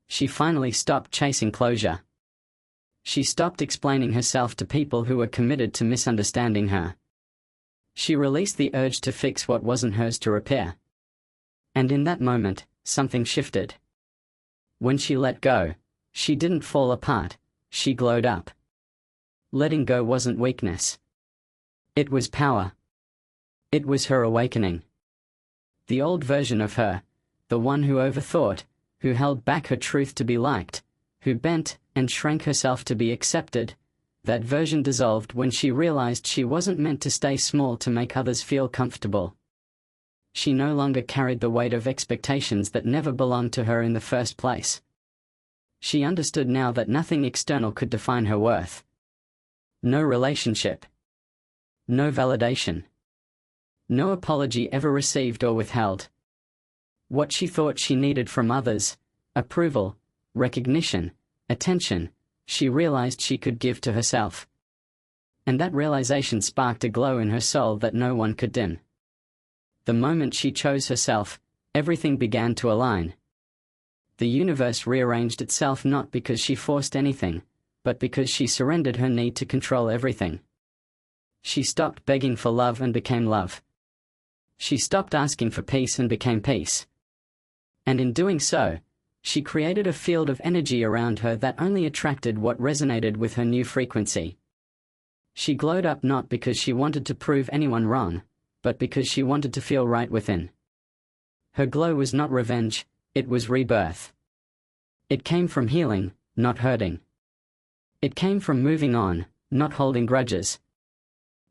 She finally stopped chasing closure. She stopped explaining herself to people who were committed to misunderstanding her. She released the urge to fix what wasn't hers to repair. And in that moment, something shifted. When she let go, she didn't fall apart, she glowed up. Letting go wasn't weakness. It was power. It was her awakening. The old version of her, the one who overthought, who held back her truth to be liked, who bent and shrank herself to be accepted, that version dissolved when she realized she wasn't meant to stay small to make others feel comfortable. She no longer carried the weight of expectations that never belonged to her in the first place. She understood now that nothing external could define her worth. No relationship. No validation. No apology ever received or withheld. What she thought she needed from others, approval, recognition, attention, she realized she could give to herself. And that realization sparked a glow in her soul that no one could dim. The moment she chose herself, everything began to align. The universe rearranged itself not because she forced anything, but because she surrendered her need to control everything. She stopped begging for love and became love. She stopped asking for peace and became peace. And in doing so, she created a field of energy around her that only attracted what resonated with her new frequency. She glowed up not because she wanted to prove anyone wrong, but because she wanted to feel right within. Her glow was not revenge, it was rebirth. It came from healing, not hurting. It came from moving on, not holding grudges.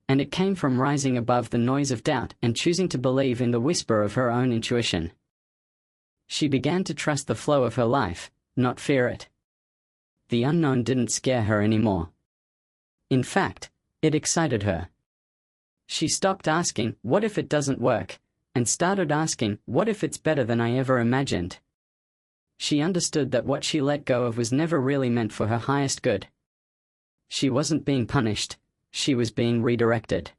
And it came from rising above the noise of doubt and choosing to believe in the whisper of her own intuition. She began to trust the flow of her life, not fear it. The unknown didn't scare her anymore. In fact, it excited her. She stopped asking, "What if it doesn't work?" and started asking, "What if it's better than I ever imagined?" She understood that what she let go of was never really meant for her highest good. She wasn't being punished, she was being redirected.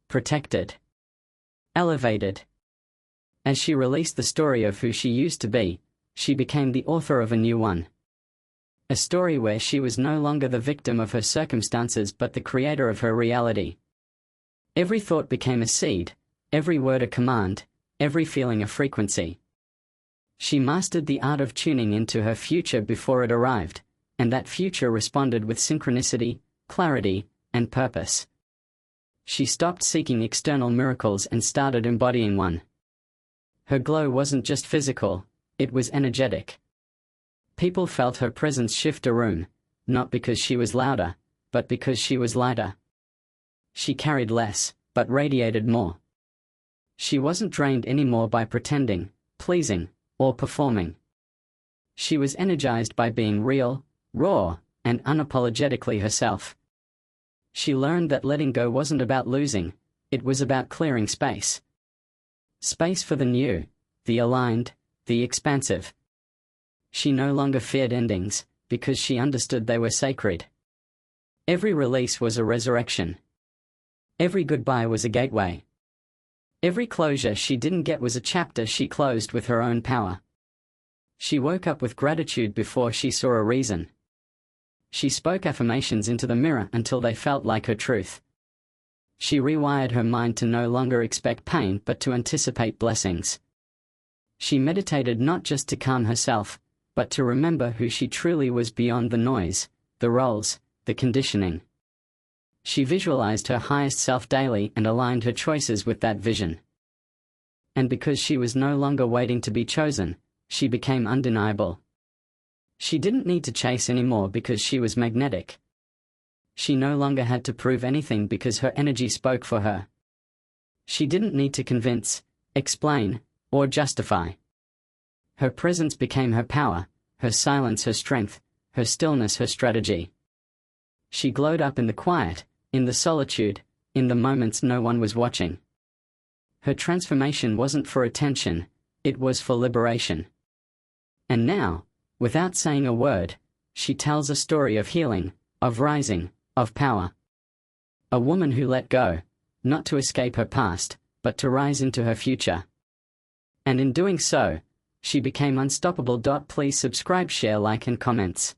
Protected. Elevated. As she released the story of who she used to be, she became the author of a new one. A story where she was no longer the victim of her circumstances but the creator of her reality. Every thought became a seed, every word a command, every feeling a frequency. She mastered the art of tuning into her future before it arrived, and that future responded with synchronicity, clarity, and purpose. She stopped seeking external miracles and started embodying one. Her glow wasn't just physical, it was energetic. People felt her presence shift a room, not because she was louder, but because she was lighter. She carried less, but radiated more. She wasn't drained anymore by pretending, pleasing, or performing. She was energized by being real, raw, and unapologetically herself. She learned that letting go wasn't about losing, it was about clearing space. Space for the new, the aligned, the expansive. She no longer feared endings, because she understood they were sacred. Every release was a resurrection. Every goodbye was a gateway. Every closure she didn't get was a chapter she closed with her own power. She woke up with gratitude before she saw a reason. She spoke affirmations into the mirror until they felt like her truth. She rewired her mind to no longer expect pain but to anticipate blessings. She meditated not just to calm herself, but to remember who she truly was beyond the noise, the roles, the conditioning. She visualized her highest self daily and aligned her choices with that vision. And because she was no longer waiting to be chosen, she became undeniable. She didn't need to chase anymore because she was magnetic. She no longer had to prove anything because her energy spoke for her. She didn't need to convince, explain, or justify. Her presence became her power, her silence her strength, her stillness her strategy. She glowed up in the quiet, in the solitude, in the moments no one was watching. Her transformation wasn't for attention, it was for liberation. And now, without saying a word, she tells a story of healing, of rising, of power. A woman who let go, not to escape her past, but to rise into her future. And in doing so, She became unstoppable. Please subscribe, share, like and comments.